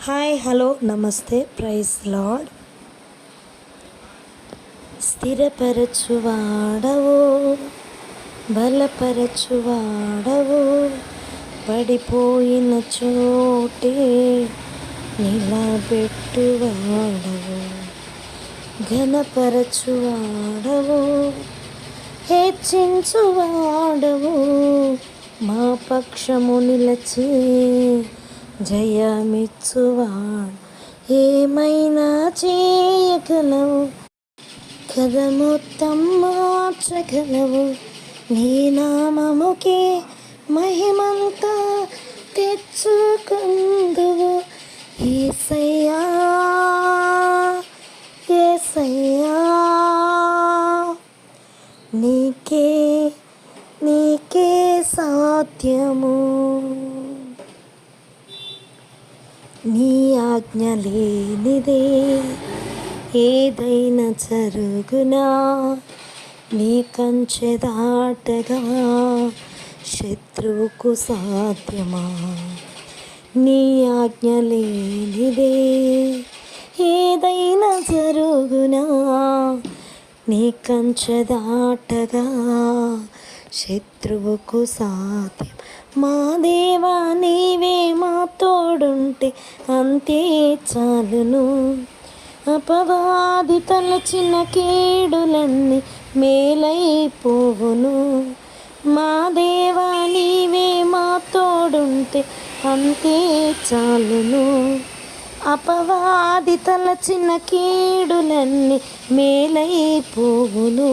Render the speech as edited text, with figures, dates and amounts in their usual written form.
Hi hello నమస్తే praise lord. స్థిరపరచువాడవు, బలపరచువాడవు, పడిపోయిన చోటే నిలబెట్టువాడవు, ఘనపరచువాడవు, హెచ్చించువాడవు, మా పక్షము నిలచి జయమిచ్చువాడు. ఏమైనా చేయగలవు, కథ మొత్తం మార్చగలవు, నీ నామముకే మహిమంతా తెచ్చుకుందువు. యేసయ్యా యేసయ్యా, నీకే నీకే సాధ్యము. నీ ఆజ్ఞ లేనిదే ఏదైనా జరుగునా, నీ కంచె దాటగా శత్రువుకు సాధ్యమా? నీ ఆజ్ఞ లేనిదే ఏదైనా జరుగునా, నీ కంచె దాటగా శత్రువుకు సాధ్యం. మా దేవా నీవే మా తోడుంటే అంతే చాలును. అపవాది తలచిన కేడులన్నీ మేలైపోవును. మా దేవా నీవే మా తోడుంటే అంతే చాలును. అపవాది తలచిన కేడులన్నీ మేలైపోవును.